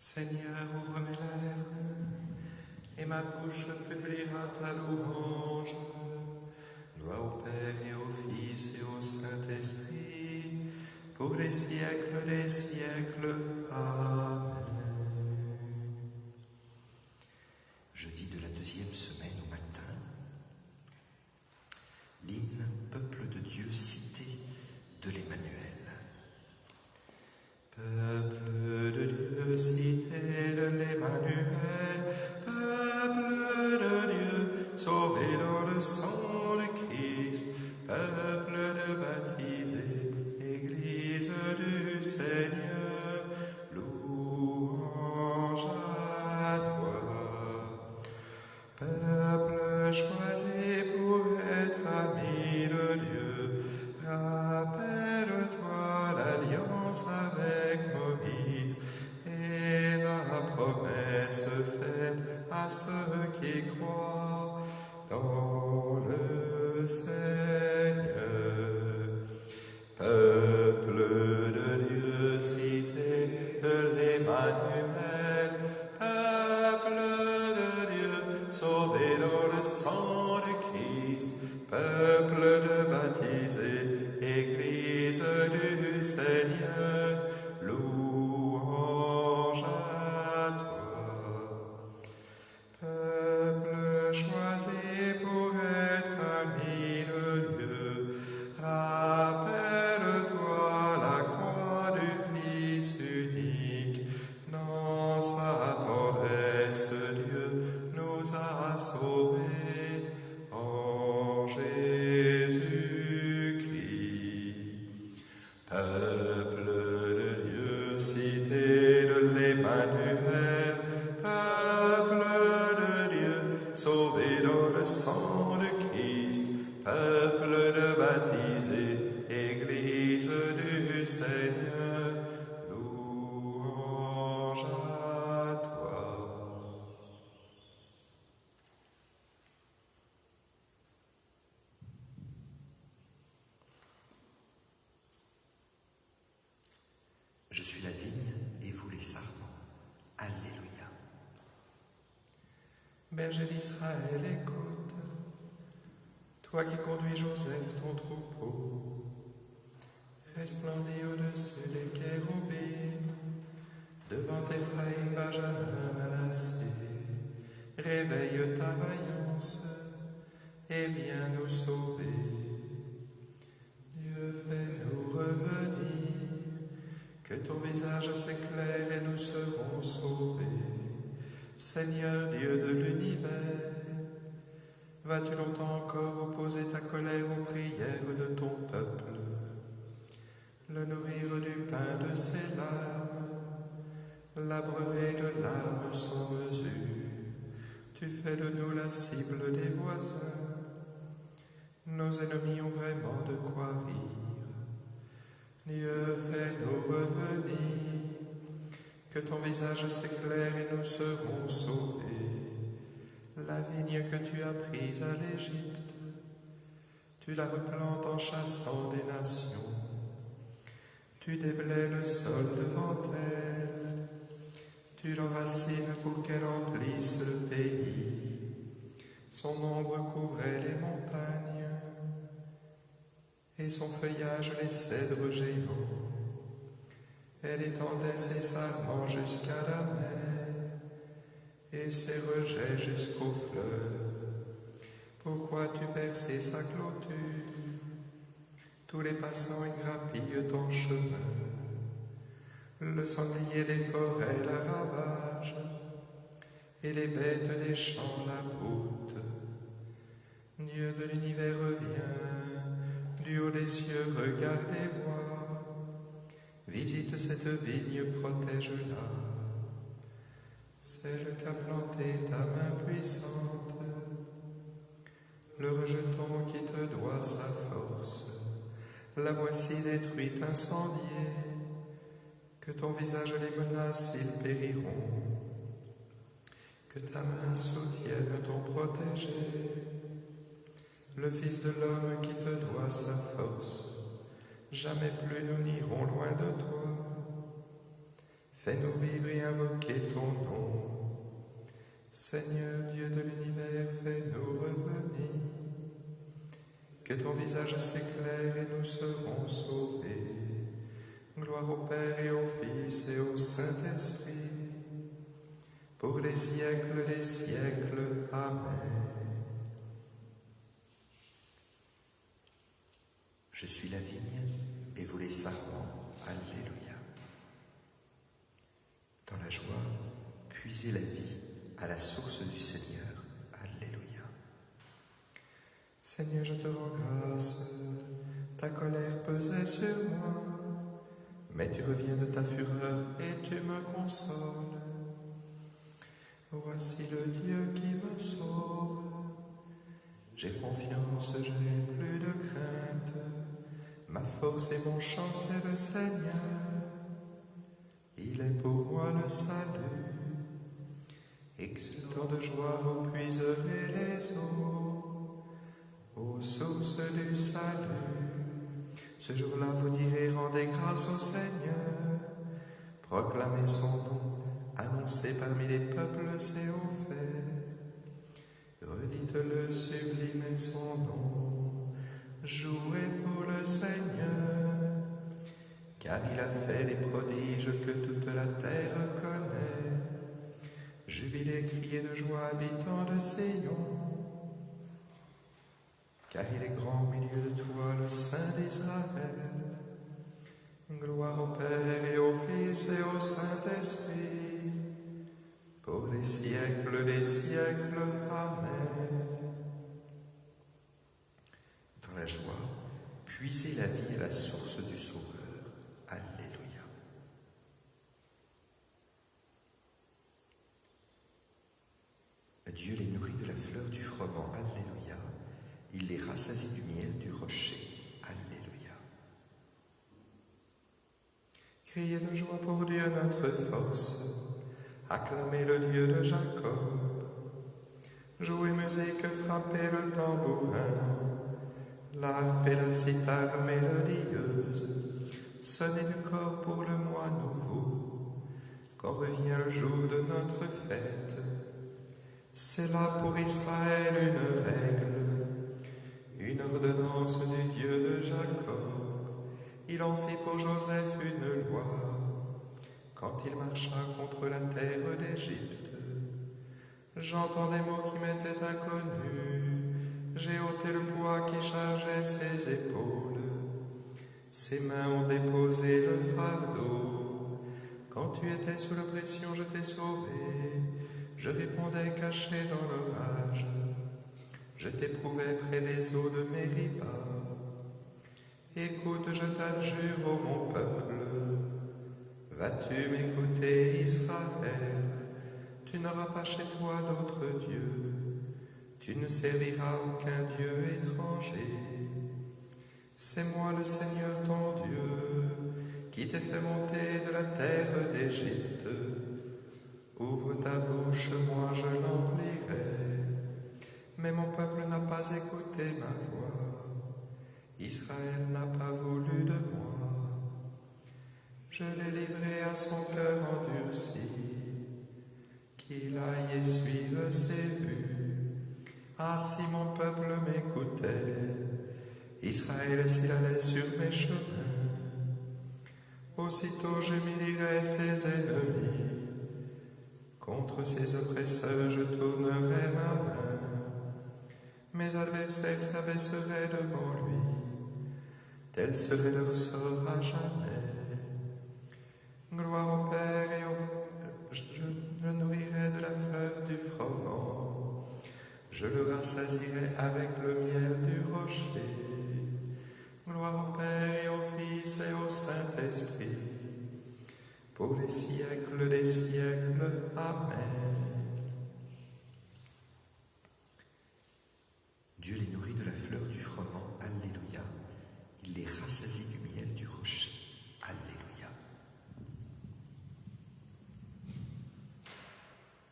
Seigneur, ouvre mes lèvres, et ma bouche publiera ta louange. Gloire au Père et au Fils et au Saint-Esprit, pour les siècles des siècles. Amen. Jeudi de la 2e semaine au matin, l'hymne Peuple de Dieu cité de l'Emmanuel. Peuple de Dieu cité de l'Emmanuel, peuple de Dieu sauvé dans le sang de Christ, peuple de baptisés, Église du Seigneur, louange à toi. Peuple choisi pour être ami de Dieu, rappelle-toi l'alliance avec Moïse et la promesse faite à ceux qui croient dans le Seigneur. Peuple de Dieu, cité de l'Emmanuel, peuple de Dieu, sauvé dans le sang de Christ, peuple de baptisés, Église du Seigneur, louange à toi. Peuple choisi pour être ami de Dieu, rappelle-toi la croix du Fils unique, dans sa tendresse Dieu nous a sauvés en Jésus-Christ. Peuple de Dieu, cité de l'Emmanuel, peuple de Dieu, sauvé dans le sang de Christ, peuple de baptisés, Église du Seigneur, louange à toi. Je suis la vigne et vous les sarments. Alléluia. Berger d'Israël, écoute, toi qui conduis Joseph, ton troupeau, resplendis au-dessus des kéroubim, devant Éphraïm, Benjamin, Manassé, réveille ta vaillance et viens nous sauver. Dieu, fais-nous revenir, que ton visage s'éclaire et nous serons sauvés. Seigneur Dieu de l'univers, vas-tu longtemps encore opposer ta colère aux prières de ton peuple, le nourrir du pain de ses larmes, l'abreuver de larmes sans mesure? Tu fais de nous la cible des voisins, nos ennemis ont vraiment de quoi rire. Dieu, fais-nous revenir, que ton visage s'éclaire et nous serons sauvés. La vigne que tu as prise à l'Égypte, tu la replantes en chassant des nations. Tu déblais le sol devant elle, tu l'enracines pour qu'elle emplisse le pays. Son ombre couvrait les montagnes, et son feuillage les cèdres géants. Elle étendait ses sarments jusqu'à la mer, et ses rejets jusqu'aux fleuves. Pourquoi tu perçais sa clôture? Tous les passants y grappillent ton chemin. Le sanglier des forêts la ravage, et les bêtes des champs la broutent. Dieu de l'univers revient, du haut des cieux regarde et voit. Visite cette vigne, protège-la. Celle qu'a plantée ta main puissante, le rejeton qui te doit sa force. La voici détruite, incendiée, que ton visage les menace, ils périront. Que ta main soutienne ton protégé, le Fils de l'homme qui te doit sa force. Jamais plus nous n'irons loin de toi. Fais-nous vivre et invoquer ton nom. Seigneur Dieu de l'univers, fais-nous revenir. Que ton visage s'éclaire et nous serons sauvés. Gloire au Père et au Fils et au Saint-Esprit, pour les siècles des siècles. Amen. Je suis la vigne et vous les sarments. Alléluia. Dans la joie, puisez la vie à la source du Seigneur. Alléluia. Seigneur, je te rends grâce, ta colère pesait sur moi, mais tu reviens de ta fureur et tu me consoles. Voici le Dieu qui me sauve. J'ai confiance, je n'ai plus de crainte. Ma force et mon chant, c'est le Seigneur. Il est pour moi le salut. Exultant de joie, vous puiserez les eaux aux sources du salut. Ce jour-là, vous direz, rendez grâce au Seigneur. Proclamez son nom, annoncez parmi les peuples ses hauts faits. Redites-le, sublimez son nom. Jouez pour le Seigneur, car il a fait des prodiges que toute la terre connaît. Jubilez, criez de joie, habitants de Sion, car il est grand au milieu de toi, le Saint d'Israël. Gloire au Père et au Fils et au Saint-Esprit, pour les siècles des siècles. Amen. Dans la joie, puisez la vie à la source du Sauveur. Alléluia. Dieu les nourrit de la fleur du froment. Alléluia. Il les rassasie du miel du rocher. Alléluia. Criez de joie pour Dieu notre force. Acclamez le Dieu de Jacob. Jouez musique, frappez le tambourin, l'harpe et la cithare mélodieuse. Sonnez du corps pour le mois nouveau, quand revient le jour de notre fête. C'est là pour Israël une règle, une ordonnance du Dieu de Jacob. Il en fit pour Joseph une loi, quand il marcha contre la terre d'Égypte. J'entends des mots qui m'étaient inconnus, j'ai ôté le poids qui chargeait ses épaules. Ses mains ont déposé le fardeau. Quand tu étais sous l'oppression, je t'ai sauvé. Je répondais caché dans l'orage. Je t'éprouvais près des eaux de Mériba. Écoute, je t'adjure, ô mon peuple. Vas-tu m'écouter, Israël? Tu n'auras pas chez toi d'autre Dieu. Tu ne serviras aucun Dieu étranger. C'est moi le Seigneur ton Dieu, qui t'ai fait monter de la terre d'Égypte. Ouvre ta bouche, moi je l'emplirai. Mais mon peuple n'a pas écouté ma voix. Israël n'a pas voulu de moi. Je l'ai livré à son cœur endurci, qu'il aille et suive ses vues. Ah, si mon peuple m'écoutait, Israël s'il allait sur mes chemins, aussitôt j'humilierais ses ennemis. Contre ses oppresseurs je tournerais ma main. Mes adversaires s'abaisseraient devant lui. Tel serait leur sort à jamais. Gloire au Père et je le nourrirai de la fleur du froment. Je le rassasierai avec le miel du rocher. Gloire au Père et au Fils et au Saint-Esprit, pour les siècles des siècles. Amen. Dieu les nourrit de la fleur du froment. Alléluia. Il les rassasie du miel du rocher. Alléluia.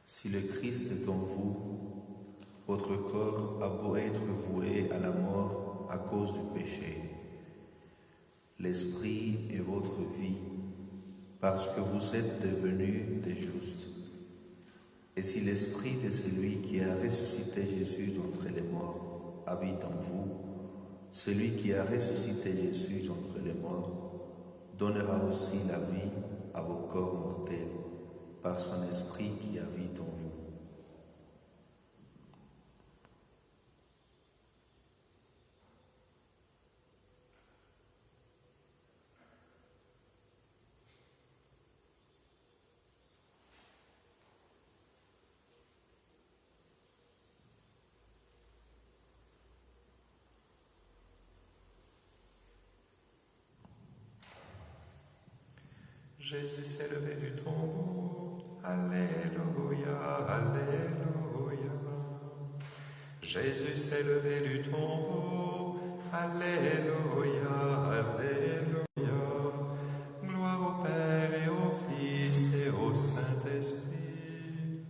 Si le Christ est en vous, votre corps a beau être voué à la mort à cause du péché, l'esprit est votre vie. parce que vous êtes devenus des justes. Et si l'esprit de celui qui a ressuscité Jésus d'entre les morts habite en vous, celui qui a ressuscité Jésus d'entre les morts donnera aussi la vie à vos corps mortels par son esprit qui habite en vous. Jésus s'est levé du tombeau, Alléluia, Alléluia. Jésus s'est levé du tombeau, Alléluia, Alléluia. Gloire au Père et au Fils et au Saint-Esprit.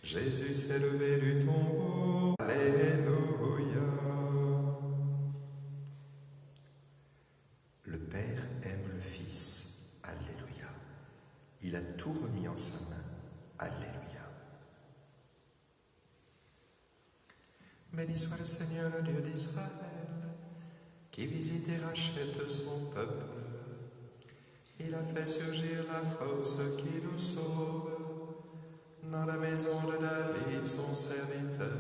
Jésus s'est levé du tombeau, Alléluia. Le Père aime le Fils. Alléluia. Il a tout remis en sa main. Alléluia. Béni soit le Seigneur, le Dieu d'Israël, qui visite et rachète son peuple. Il a fait surgir la force qui nous sauve dans la maison de David, son serviteur,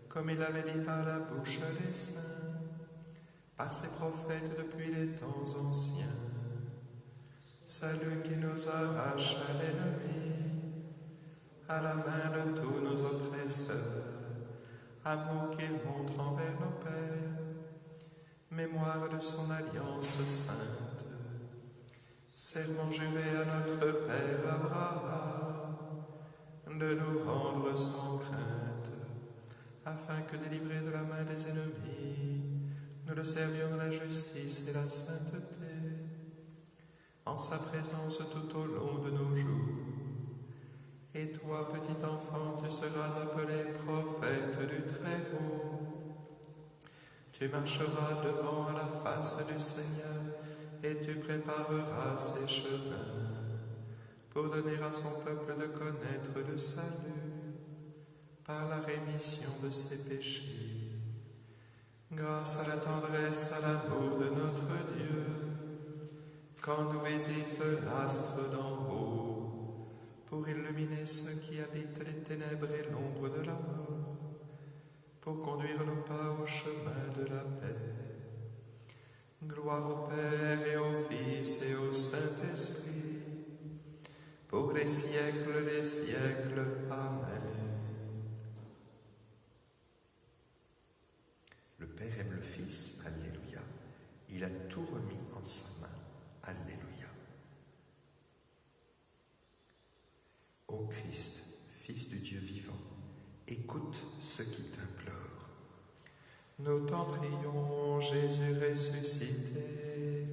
comme il avait dit par la bouche des saints, par ses prophètes depuis les temps anciens. Salut qui nous arrache à l'ennemi, à la main de tous nos oppresseurs, amour qu'il montre envers nos pères, mémoire de son alliance sainte, serment juré à notre Père Abraham, de nous rendre sans crainte, afin que délivrés de la main des ennemis, nous le servions dans la justice et la sainteté, en sa présence tout au long de nos jours. Et toi, petit enfant, tu seras appelé prophète du Très-Haut. Tu marcheras devant à la face du Seigneur et tu prépareras ses chemins pour donner à son peuple de connaître le salut par la rémission de ses péchés. Grâce à la tendresse, à l'amour de notre Dieu, quand nous visite l'astre d'en haut, pour illuminer ceux qui habitent les ténèbres et l'ombre de la mort, pour conduire nos pas au chemin de la paix. Gloire au Père et au Fils et au Saint-Esprit, pour les siècles des siècles. Amen. Le Père aime le Fils. Alléluia. Il a tout remis en sa main. Alléluia. Ô Christ, Fils du Dieu vivant, écoute ceux qui t'implorent. Nous t'en prions, Jésus ressuscité.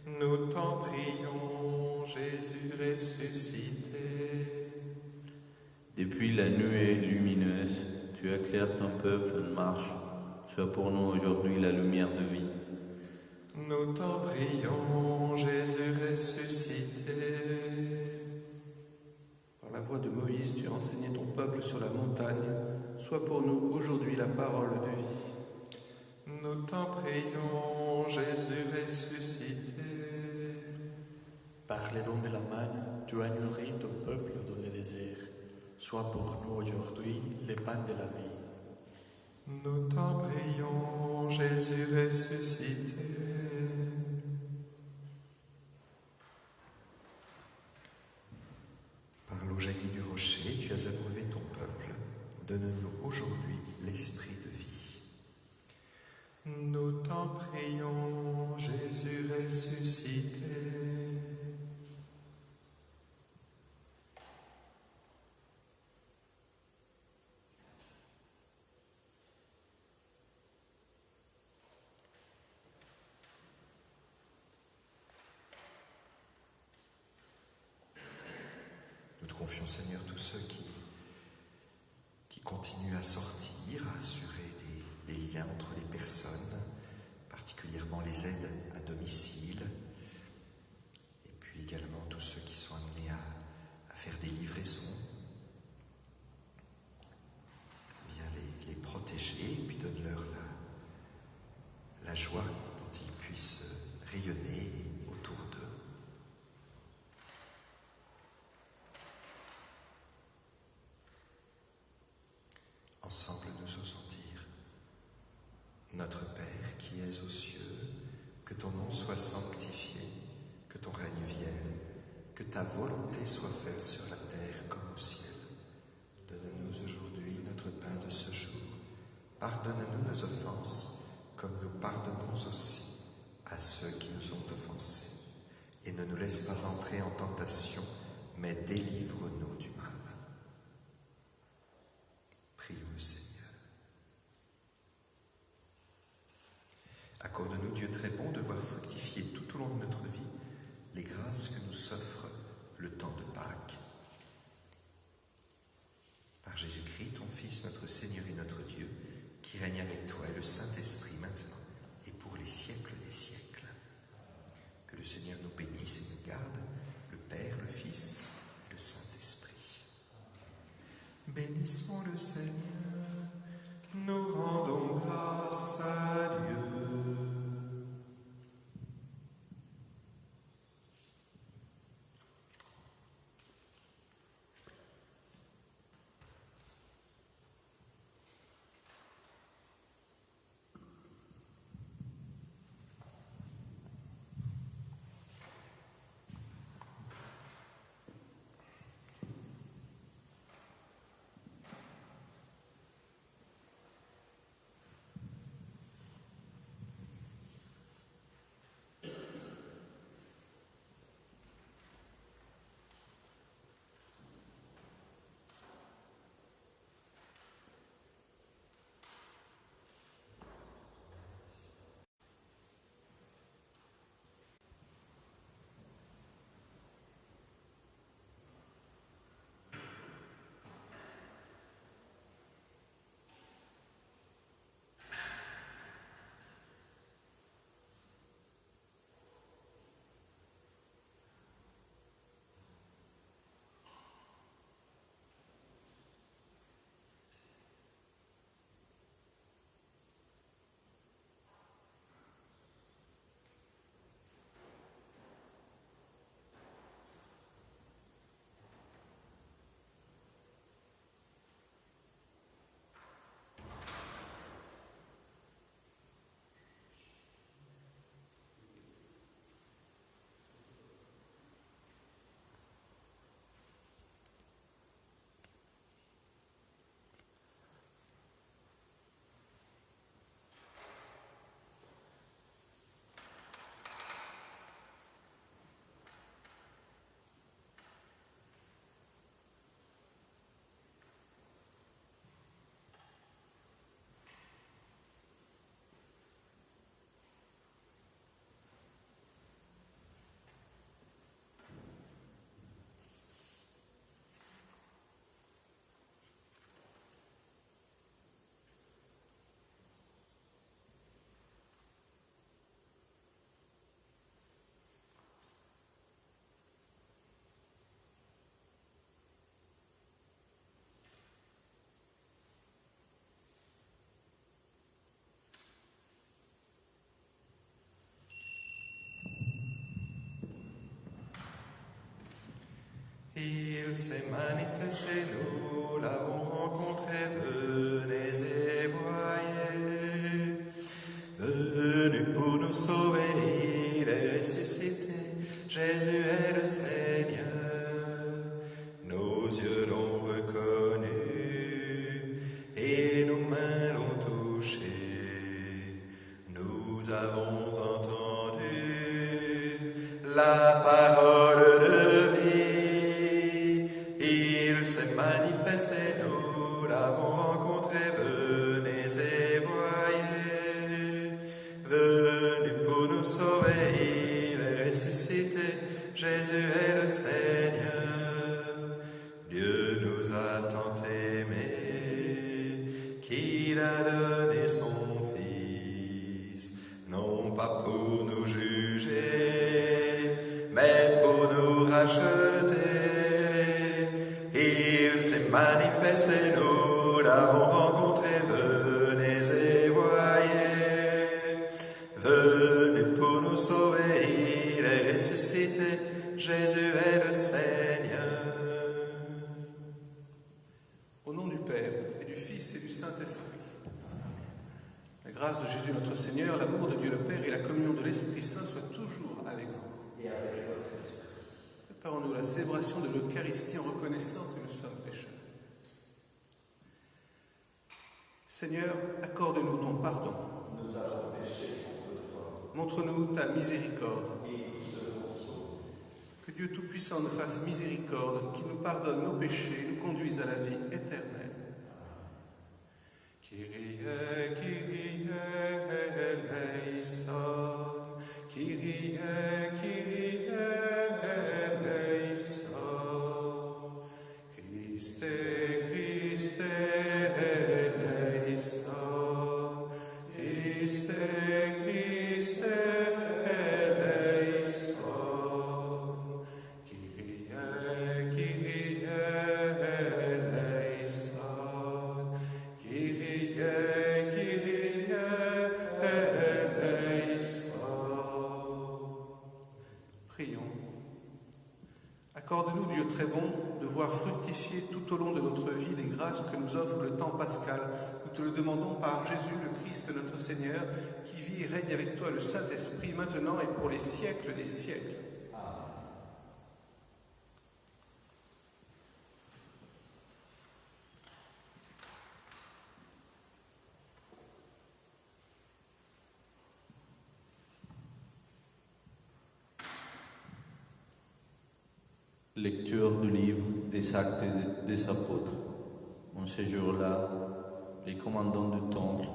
Nous t'en prions, Jésus ressuscité. Depuis la nuée lumineuse, tu éclaires ton peuple en marche. Sois pour nous aujourd'hui la lumière de vie. Nous t'en prions, Jésus ressuscité. Par la voix de Moïse, tu as enseigné ton peuple sur la montagne. Sois pour nous aujourd'hui la parole de vie. Nous t'en prions, Jésus ressuscité. Par les dons de la manne, tu as nourri ton peuple dans le désert. Sois pour nous aujourd'hui le pain de la vie. Nous t'en prions, Jésus ressuscité. Par l'eau jaillie du rocher, tu as abreuvé ton peuple. Donne-nous aujourd'hui l'esprit de vie. Nous t'en prions, Jésus ressuscité. Nous te confions, Seigneur, tous ceux qui continuent à sortir, à assurer des liens entre les personnes, particulièrement les aides à domicile, et puis également ceux qui sont amenés à faire des livraisons. Viens les protéger et puis donne-leur la joie dont ils puissent rayonner autour d'eux. Ensemble, nous osons dire: Notre Père qui es aux cieux, que ton nom soit sanctifié, que ton règne vienne, que ta volonté soit faite sur la terre comme au ciel. Donne-nous aujourd'hui notre pain de ce jour. Pardonne-nous nos offenses, comme nous pardonnons aussi à ceux qui nous ont offensés. Et ne nous laisse pas entrer en tentation, mais délivre-nous du mal. Prions le Seigneur. Accorde-nous, Dieu très bon, de voir fructifier tout au long de notre vie les grâces que nous offre le temps de Pâques. Par Jésus-Christ, ton Fils, notre Seigneur et notre Dieu, qui règne avec toi et le Saint-Esprit maintenant et pour les siècles des siècles. Que le Seigneur nous bénisse et nous garde, le Père, le Fils et le Saint-Esprit. Bénissons le Seigneur, nous rendons grâce à Dieu. Il s'est manifesté, nous l'avons rencontré, venez et voyez. Venu pour nous sauver, il est ressuscité, Jésus est le Seigneur. Nos yeux l'ont reconnu et nos mains l'ont touché. Nous avons entendu la parole de vie. Il s'est manifesté, nous l'avons rencontré, venez et voyez. Venu pour nous sauver, il est ressuscité, Jésus est le Seigneur. Dieu nous a tant aimés qu'il a donné son Fils, non pas pour nous juger, mais pour nous racheter racheté. Il s'est manifesté, nous l'avons rencontré, venez et voyez. Venu pour nous sauver, il est ressuscité, Jésus est le Seigneur. Au nom du Père, et du Fils et du Saint-Esprit. La grâce de Jésus notre Seigneur, l'amour de Dieu le Père et la communion de l'Esprit Saint soient toujours avec vous. Et avec votre esprit. Préparons-nous à la célébration de l'Eucharistie en reconnaissant que nous sommes pécheurs. Seigneur, accorde-nous ton pardon. Nous avons péché contre toi. Montre-nous ta miséricorde. Et nous serons sauvés. Que Dieu Tout-Puissant nous fasse miséricorde, qu'il nous pardonne nos péchés et nous conduise à la vie éternelle. Kyrie, Kyrie, eleison. Kyrie, Kyrie, eleison. Christe, Christe, eleison. Christe, Christe, eleison. Kyrie, Kyrie, eleison. Kyrie, Kyrie, eleison. Prions. Accorde-nous, Dieu très bon, de voir fructifier tout au long de notre vie les grâces que nous offre le temps pascal. Nous te le demandons par Jésus le Christ, notre Seigneur, qui vit et règne avec toi le Saint-Esprit, maintenant et pour les siècles des siècles. Lecture du livre des Actes des Apôtres. En ce jour-là, les commandants du temple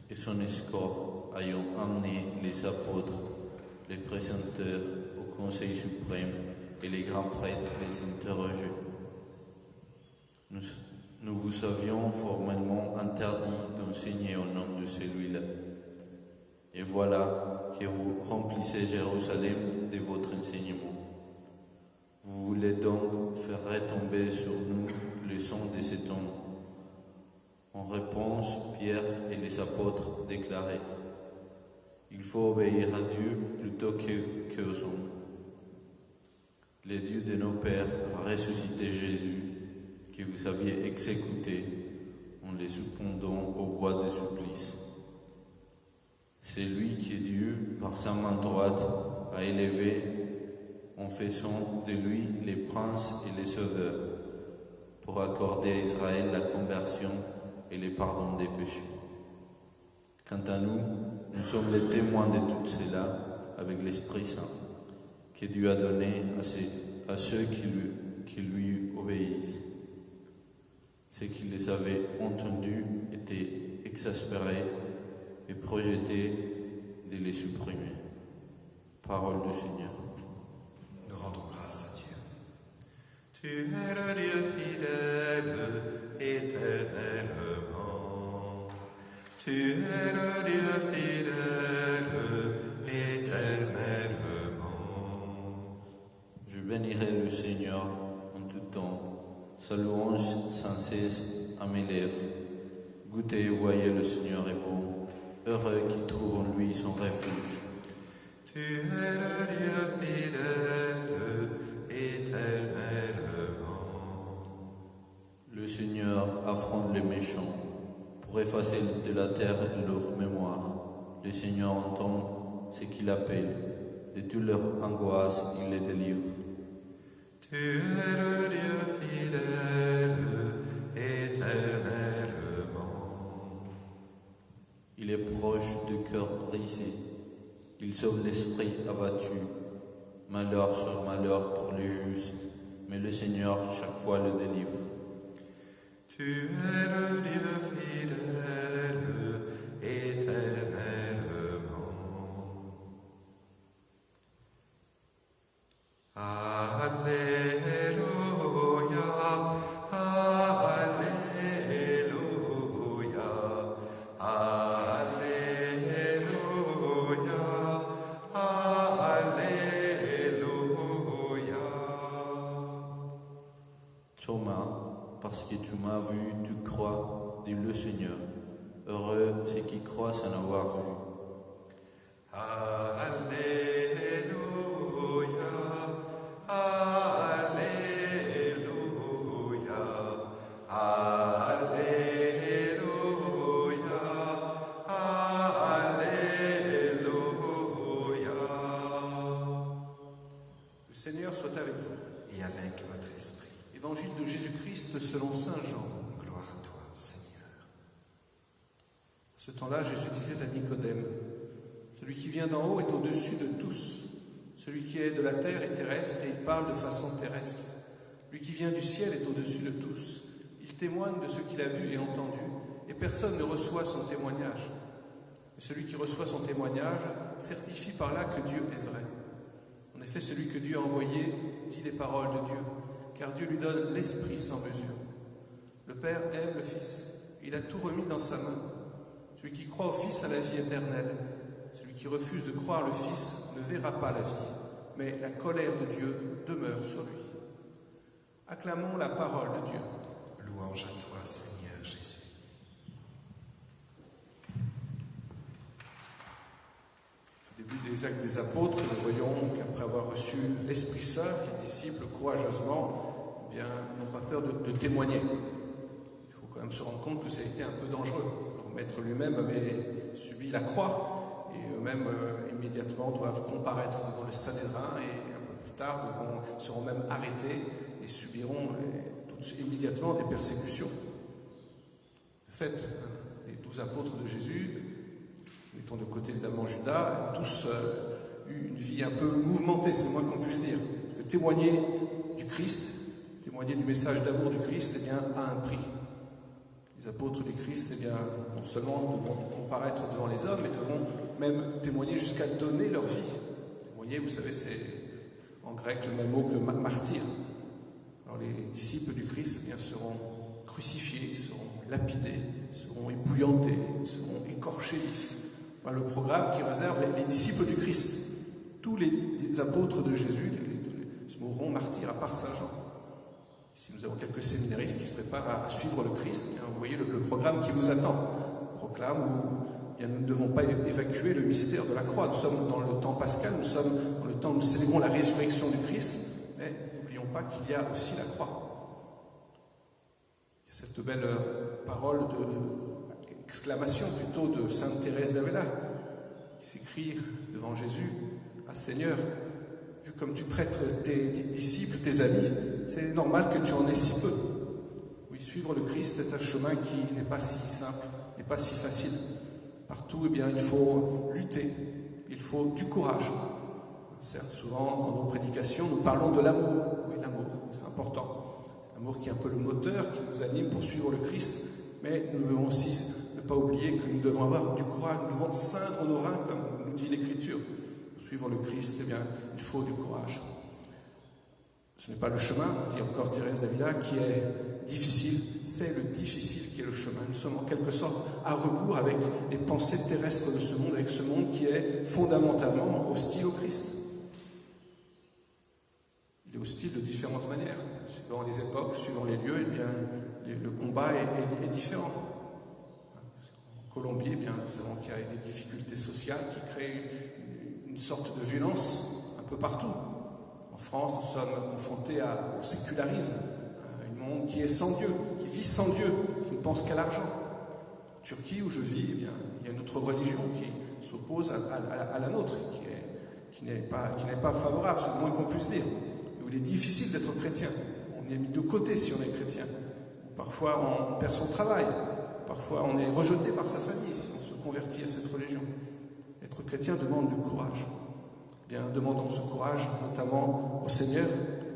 et son escorte ayant amené les apôtres, les présentèrent au Conseil suprême et les grands prêtres les interrogeaient. Nous vous avions formellement interdit d'enseigner au nom de celui-là. Et voilà que vous remplissez Jérusalem de votre enseignement. Vous voulez donc faire retomber sur nous le sang de cet homme. En réponse, Pierre et les apôtres déclarèrent: il faut obéir à Dieu plutôt qu'aux hommes. Le Dieu de nos pères a ressuscité Jésus, que vous aviez exécuté en le suspendant au bois de supplice. C'est lui que Dieu, par sa main droite, a élevé en faisant de lui les princes et les sauveurs, pour accorder à Israël la conversion et le pardon des péchés. Quant à nous, nous sommes les témoins de tout cela avec l'Esprit Saint, que Dieu a donné à ceux qui lui obéissent. Ceux qui les avaient entendus étaient exaspérés et projetés de les supprimer. Parole du Seigneur. Nous rendons grâce à Dieu. Tu es le Dieu fidèle, éternellement. Tu es le Dieu fidèle, éternellement. Je bénirai le Seigneur en tout temps. Sa louange sans cesse à mes lèvres. Goûtez et voyez, le Seigneur est bon. Heureux qui trouve en lui son refuge. Tu es le Dieu fidèle, éternellement. Le Seigneur affronte les méchants pour effacer de la terre leur mémoire. Le Seigneur entend ce qu'il appelle. De toute leur angoisse, il les délivre. Tu es le Dieu fidèle, éternellement. Il est proche du cœur brisé. Il sauve l'esprit abattu. Malheur sur malheur pour les justes, mais le Seigneur chaque fois le délivre. Tu es le Dieu fidèle, éternellement. Alléluia, Alléluia, Alléluia, Alléluia. Thomas, parce que tu m'as vu, tu crois, dit le Seigneur. Heureux ceux qui croient sans avoir vu. Alléluia, Alléluia, Alléluia, Alléluia. Le Seigneur soit avec vous. Et avec votre esprit. Évangile de Jésus-Christ selon saint Jean. Gloire à toi, Seigneur. Ce temps-là, Jésus disait à Nicodème, « Celui qui vient d'en haut est au-dessus de tous. Celui qui est de la terre est terrestre et il parle de façon terrestre. Lui qui vient du ciel est au-dessus de tous. Il témoigne de ce qu'il a vu et entendu, et personne ne reçoit son témoignage. Mais celui qui reçoit son témoignage certifie par là que Dieu est vrai. En effet, celui que Dieu a envoyé dit les paroles de Dieu, car Dieu lui donne l'Esprit sans mesure. Le Père aime le Fils, il a tout remis dans sa main. Celui qui croit au Fils a la vie éternelle. Celui qui refuse de croire le Fils ne verra pas la vie, mais la colère de Dieu demeure sur lui. » Acclamons la parole de Dieu. Louange à toi, Seigneur Jésus. Au début des Actes des Apôtres, nous voyons qu'après avoir reçu l'Esprit Saint, les disciples courageusement n'ont pas peur de témoigner. Il faut quand même se rendre compte que ça a été un peu dangereux. Le Maître lui-même avait subi la croix et eux-mêmes immédiatement doivent comparaître devant le Sanhédrin et un peu plus tard seront même arrêtés et subiront immédiatement des persécutions. De fait, les 12 apôtres de Jésus, mettons de côté évidemment Judas, ont tous eu une vie un peu mouvementée, c'est le moins qu'on puisse dire. Parce que témoigner du Christ, témoigner du message d'amour du Christ, eh bien, a un prix. Les apôtres du Christ, eh bien, non seulement devront comparaître devant les hommes, mais devront même témoigner jusqu'à donner leur vie. Témoigner, vous savez, c'est en grec le même mot que martyr. Alors les disciples du Christ, eh bien, seront crucifiés, seront lapidés, seront ébouillantés, seront écorchés vifs. Voilà le programme qui réserve les disciples du Christ. Tous les apôtres de Jésus mourront martyrs, à part Saint Jean. Si nous avons quelques séminaristes qui se préparent à suivre le Christ, bien, vous voyez le programme qui vous attend. Le proclame où bien, nous ne devons pas évacuer le mystère de la croix. Nous sommes dans le temps pascal, nous sommes dans le temps où nous célébrons la résurrection du Christ, mais n'oublions pas qu'il y a aussi la croix. Il y a cette belle parole exclamation plutôt de Sainte Thérèse d'Avila, qui s'écrie devant Jésus, « Ah Seigneur, vu comme tu traites tes disciples, tes amis, c'est normal que tu en aies si peu. » Oui, suivre le Christ est un chemin qui n'est pas si simple, n'est pas si facile. Partout, eh bien, il faut lutter, il faut du courage. Certes, souvent, dans nos prédications, nous parlons de l'amour. Oui, l'amour, c'est important. C'est l'amour qui est un peu le moteur, qui nous anime pour suivre le Christ, mais nous devons aussi ne pas oublier que nous devons avoir du courage, nous devons ceindre nos reins, comme nous dit l'Écriture. Pour suivre le Christ, eh bien, il faut du courage. Ce n'est pas le chemin, dit encore Thérèse d'Avila, qui est difficile, c'est le difficile qui est le chemin. Nous sommes en quelque sorte à rebours avec les pensées terrestres de ce monde, avec ce monde qui est fondamentalement hostile au Christ. Il est hostile de différentes manières. Suivant les époques, suivant les lieux, eh bien, le combat est différent. En Colombie, eh bien, nous savons qu'il y a des difficultés sociales qui créent une sorte de violence un peu partout. En France, nous sommes confrontés au sécularisme, à un monde qui est sans Dieu, qui vit sans Dieu, qui ne pense qu'à l'argent. En Turquie, où je vis, eh bien, il y a une autre religion qui s'oppose à la nôtre, qui n'est pas favorable, c'est le moins qu'on puisse dire. Et où il est difficile d'être chrétien. On est mis de côté si on est chrétien. Parfois, on perd son travail. Parfois, on est rejeté par sa famille si on se convertit à cette religion. Être chrétien demande du courage. Bien, demandons ce courage, notamment au Seigneur.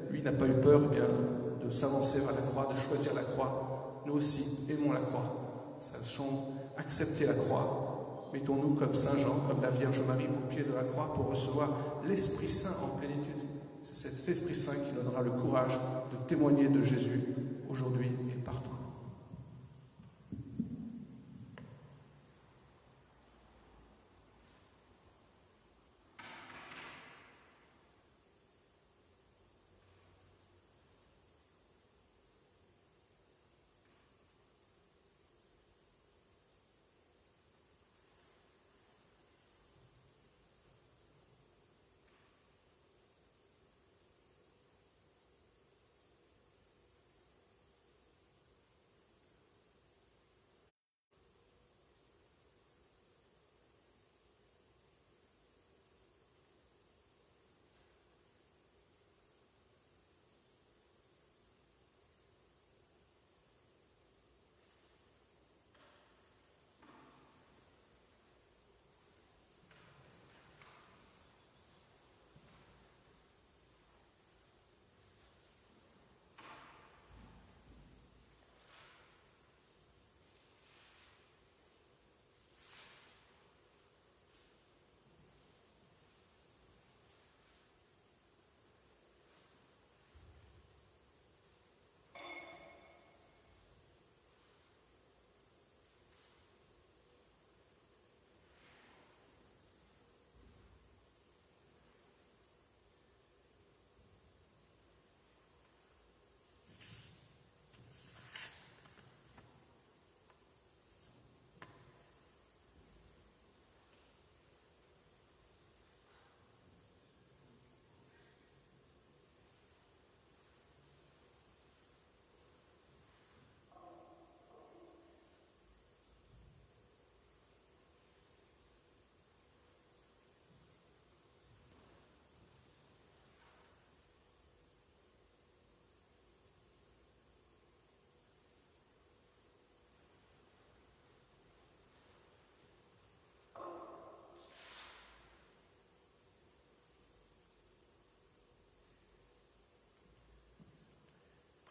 Lui n'a pas eu peur bien, de s'avancer vers la croix, de choisir la croix. Nous aussi, aimons la croix. Sachons accepter la croix. Mettons-nous comme Saint Jean, comme la Vierge Marie au pied de la croix pour recevoir l'Esprit Saint en plénitude. C'est cet Esprit Saint qui donnera le courage de témoigner de Jésus aujourd'hui et partout.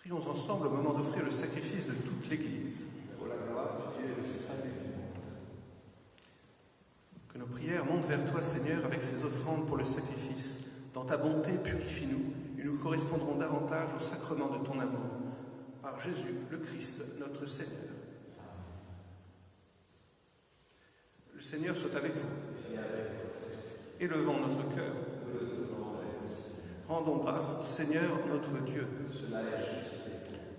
Prions ensemble au moment d'offrir le sacrifice de toute l'Église. Pour la gloire de Dieu et le salut du monde. Que nos prières montent vers toi, Seigneur, avec ces offrandes pour le sacrifice. Dans ta bonté, purifie-nous, et nous correspondrons davantage au sacrement de ton amour. Par Jésus, le Christ, notre Seigneur. Le Seigneur soit avec vous. Élevons notre cœur. Rendons grâce au Seigneur notre Dieu.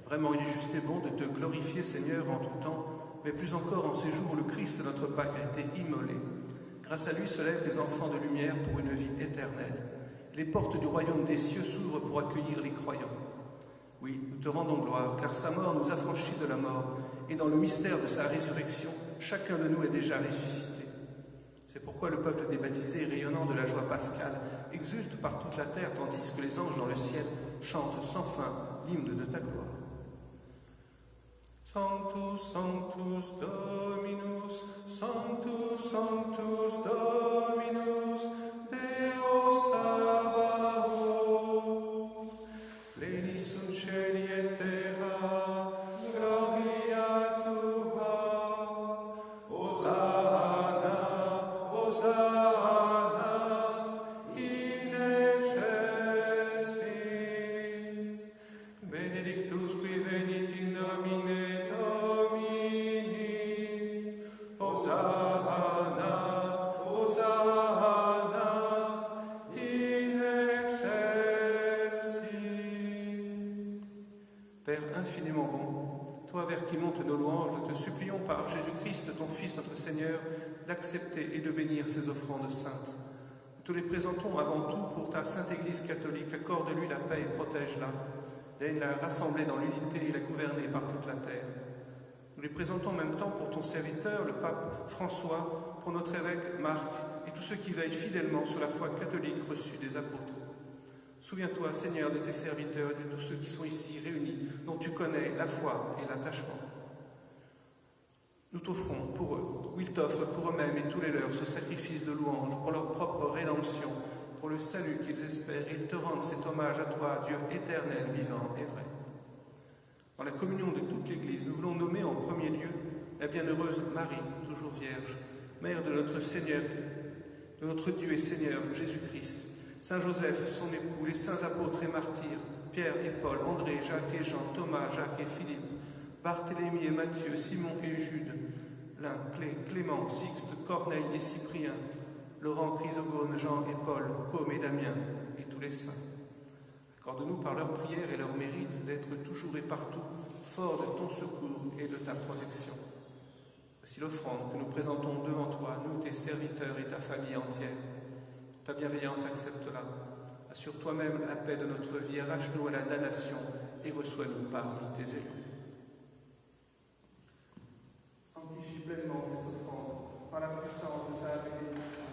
Vraiment, il est juste et bon de te glorifier, Seigneur, en tout temps, mais plus encore en ces jours où le Christ, notre Pâque, a été immolé. Grâce à lui se lèvent des enfants de lumière pour une vie éternelle. Les portes du royaume des cieux s'ouvrent pour accueillir les croyants. Oui, nous te rendons gloire, car sa mort nous affranchit de la mort, et dans le mystère de sa résurrection, chacun de nous est déjà ressuscité. C'est pourquoi le peuple des baptisés, rayonnant de la joie pascale, exulte par toute la terre, tandis que les anges dans le ciel chantent sans fin l'hymne de ta gloire. Sanctus, Sanctus Dominus, Sanctus, Sanctus Dominus, Deus Sabaoth, pleni sunt cieli et terra, gloria tua, Hosanna, Hosanna, in excelsis, benedictus qui venit in nomine Domini, Hosanna, Hosanna, in excelsis. Père infiniment bon, toi vers qui montent nos louanges, nous te supplions par Jésus-Christ, ton Fils, notre Seigneur, d'accepter et de bénir ces offrandes saintes. Nous te les présentons avant tout pour ta Sainte Église catholique. Accorde-lui la paix et protège-la. Daigne la rassembler dans l'unité et la gouverner par toute la terre. Nous les présentons en même temps pour ton serviteur, le pape François, pour notre évêque Marc et tous ceux qui veillent fidèlement sur la foi catholique reçue des apôtres. Souviens-toi, Seigneur, de tes serviteurs et de tous ceux qui sont ici réunis, dont tu connais la foi et l'attachement. Nous t'offrons pour eux, ou ils t'offrent pour eux-mêmes et tous les leurs, ce sacrifice de louange pour leur propre rédemption, pour le salut qu'ils espèrent, et ils te rendent cet hommage à toi, Dieu éternel, vivant et vrai. Dans la communion de toute l'Église, nous voulons nommer en premier lieu la bienheureuse Marie, toujours vierge, mère de notre Seigneur, de notre Dieu et Seigneur Jésus-Christ, Saint Joseph, son époux, les saints apôtres et martyrs, Pierre et Paul, André, Jacques et Jean, Thomas, Jacques et Philippe, Barthélemy et Matthieu, Simon et Jude, Lin, Clément, Sixte, Corneille et Cyprien, Laurent, Chrysogone, Jean et Paul, Paume et Damien, et tous les saints. Accorde-nous par leurs prières et leurs mérites d'être toujours et partout forts de ton secours et de ta protection. Voici l'offrande que nous présentons devant toi, nous, tes serviteurs et ta famille entière. Ta bienveillance, accepte-la. Assure toi-même la paix de notre vie, arrache-nous à la damnation et reçois-nous parmi tes élus. Sanctifie pleinement cette offrande par la puissance de ta bénédiction,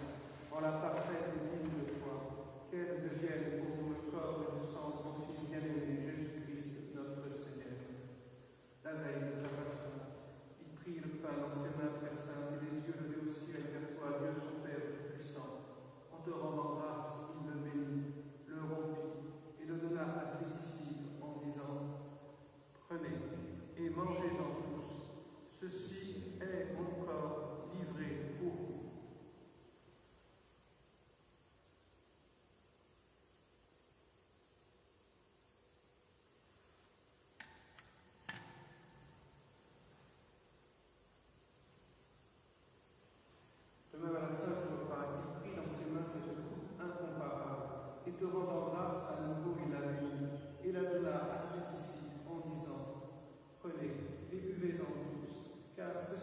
en la parfaite et digne de toi, qu'elle devienne pour nous le corps et le sang de ton Fils bien-aimé, Jésus-Christ, notre Seigneur. La veille de sa passion, il prit le pain dans ses mains très saintes et les yeux levés au ciel vers toi, Dieu son Père tout-puissant. En te rendant grâce, il le bénit, le rompit et le donna à ses disciples en disant : Prenez et mangez-en tous, ceci est mon corps livré pour vous. De même, à la fin du repas, il prit dans ses mains cette coupe incomparable, et te rendant grâce à nouveau, il la bénit, et la donna à ses disciples en disant : Prenez et buvez-en tous, car ceci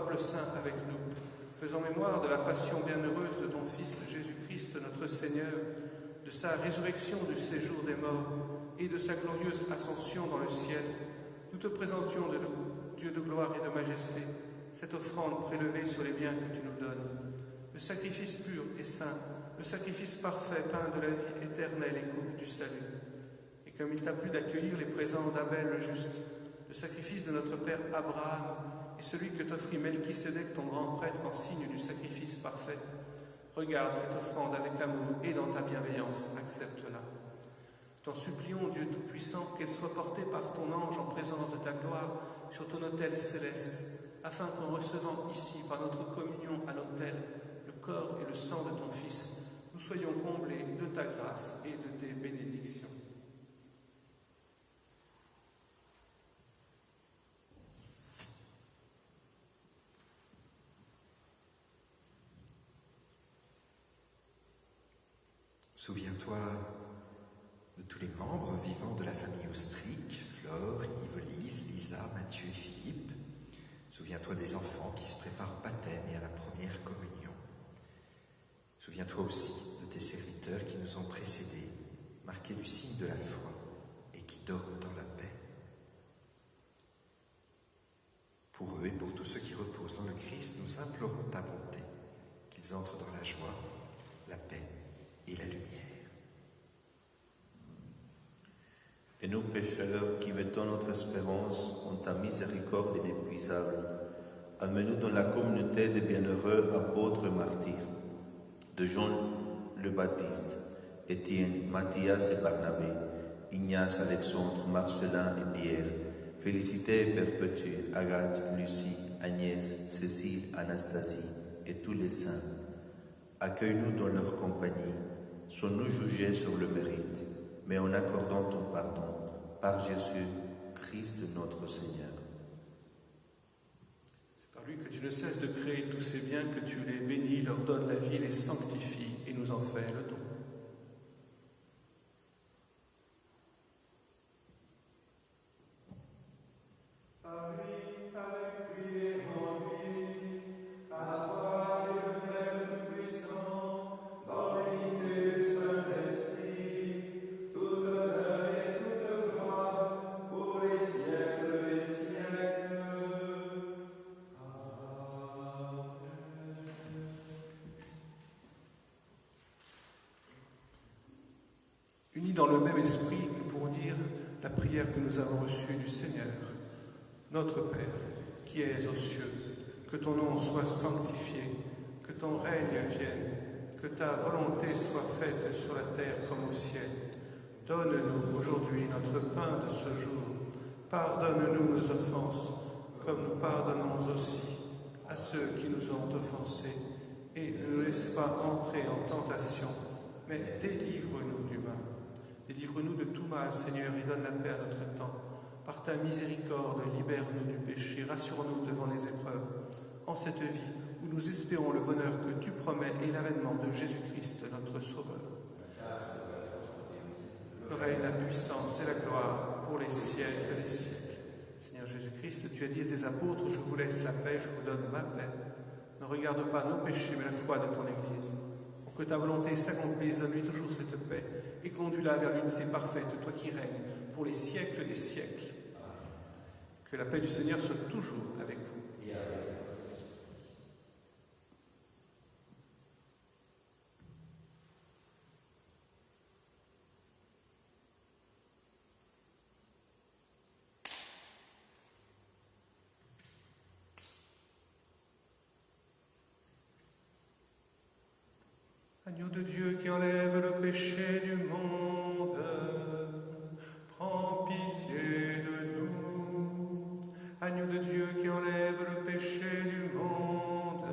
peuple saint avec nous. Faisons mémoire de la passion bienheureuse de ton Fils Jésus-Christ, notre Seigneur, de sa résurrection du séjour des morts et de sa glorieuse ascension dans le ciel. Nous te présentions, Dieu de gloire et de majesté, cette offrande prélevée sur les biens que tu nous donnes. Le sacrifice pur et saint, le sacrifice parfait, pain de la vie éternelle et coupe du salut. Et comme il t'a plu d'accueillir les présents d'Abel le juste, le sacrifice de notre père Abraham et celui que t'offrit Melchisédek, ton grand prêtre, en signe du sacrifice parfait, regarde cette offrande avec amour et dans ta bienveillance, accepte-la. T'en supplions, Dieu Tout-Puissant, qu'elle soit portée par ton ange en présence de ta gloire sur ton autel céleste, afin qu'en recevant ici, par notre communion à l'autel, le corps et le sang de ton Fils, nous soyons comblés de ta grâce et de tes bénédictions. Souviens-toi de tous les membres vivants de la famille Austric, Flore, Yves-Lise, Lisa, Mathieu et Philippe. Souviens-toi des enfants qui se préparent au baptême et à la première communion. Souviens-toi aussi de tes serviteurs qui nous ont précédés, marqués du signe de la foi et qui dorment dans la paix. Pour eux et pour tous ceux qui reposent dans le Christ, nous implorons ta bonté, qu'ils entrent dans la joie, la paix et la lumière. Et nous, pécheurs, qui mettons notre espérance en ta miséricorde inépuisable, admets-nous dans la communauté des bienheureux apôtres et martyrs, de Jean le Baptiste, Étienne, Matthias et Barnabé, Ignace, Alexandre, Marcelin et Pierre, Félicité et Perpétue, Agathe, Lucie, Agnès, Cécile, Anastasie et tous les saints. Accueille-nous dans leur compagnie, sans nous juger sur le mérite, mais en accordant ton pardon, par Jésus Christ notre Seigneur. C'est par lui que tu ne cesses de créer tous ces biens, que tu les bénis, leur donnes la vie, les sanctifies et nous en fais le don. Unis dans le même esprit, nous pourrons dire la prière que nous avons reçue du Seigneur. Notre Père, qui es aux cieux, que ton nom soit sanctifié, que ton règne vienne, que ta volonté soit faite sur la terre comme au ciel. Donne-nous aujourd'hui notre pain de ce jour. Pardonne-nous nos offenses, comme nous pardonnons aussi à ceux qui nous ont offensés. Et ne nous laisse pas entrer en tentation, mais délivre-nous du mal. Délivre-nous de tout mal, Seigneur, et donne la paix à notre temps. Par ta miséricorde, libère-nous du péché, rassure-nous devant les épreuves. En cette vie où nous espérons le bonheur que tu promets et l'avènement de Jésus-Christ, notre Sauveur. Le règne, la puissance et la gloire pour les siècles des siècles. Seigneur Jésus-Christ, tu as dit à tes apôtres, je vous laisse la paix, je vous donne ma paix. Ne regarde pas nos péchés, mais la foi de ton Église. Pour que ta volonté s'accomplisse, donne-lui toujours cette paix et conduis-la vers l'unité parfaite, toi qui règnes pour les siècles des siècles. Que la paix du Seigneur soit toujours avec vous. Agneau de Dieu qui enlève le péché du monde, prends pitié de nous. Agneau de Dieu qui enlève le péché du monde,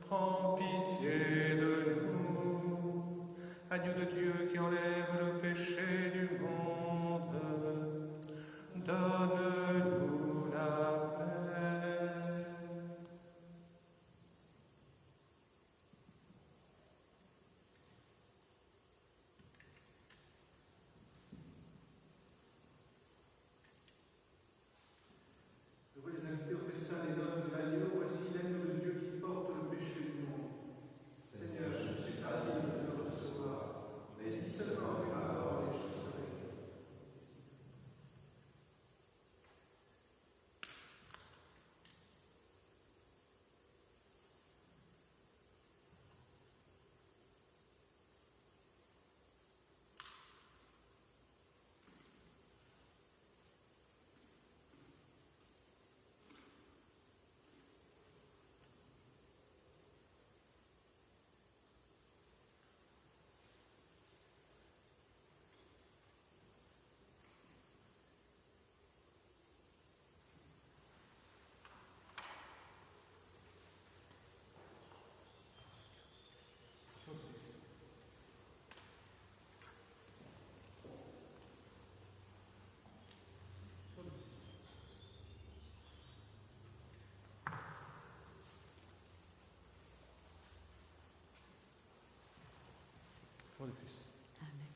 prends pitié de nous. Agneau de Dieu qui enlève le péché du monde, donne-nous la paix. du Christ. Amen.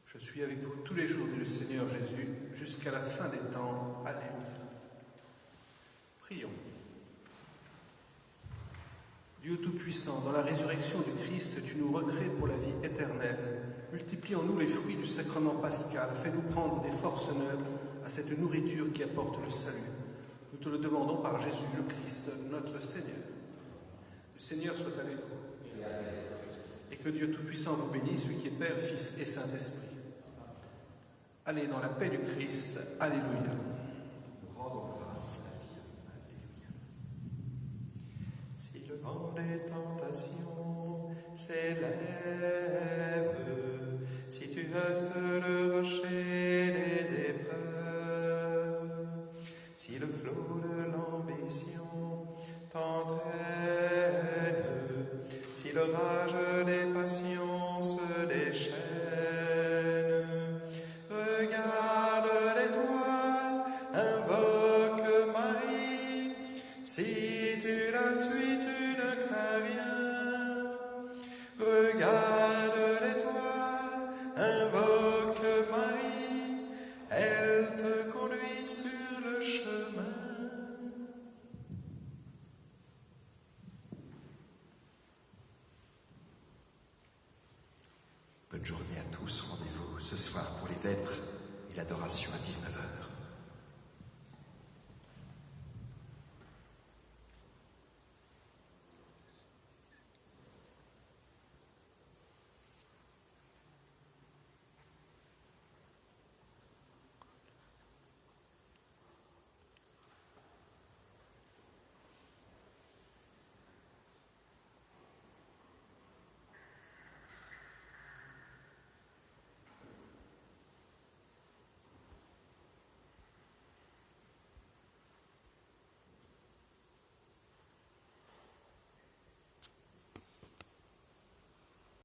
Je suis avec vous tous les jours, dit le Seigneur Jésus, jusqu'à la fin des temps. Alléluia. Prions. Dieu Tout-Puissant, dans la résurrection du Christ, tu nous recrées pour la vie éternelle. Multiplie en nous les fruits du sacrement pascal. Fais-nous prendre des forces neuves à cette nourriture qui apporte le salut. Nous te le demandons par Jésus le Christ, notre Seigneur. Le Seigneur soit avec vous. Et que Dieu Tout-Puissant vous bénisse, lui qui est Père, Fils et Saint-Esprit. Allez dans la paix du Christ. Alléluia. Nous rendons grâce à Dieu. Alléluia. Si le vent des tentations s'élève, si tu heurtes le rocher des épreuves, si le flot de l'ambition t'entraîne, si l'orage des passions se déchaîne, regarde l'étoile, invoque Marie. Si tu la suis, tu ne crains rien. Regarde l'étoile, invoque Marie. Elle te conduit sur le chemin. Bonne journée à tous. Rendez-vous ce soir pour les vêpres et l'adoration à 19h.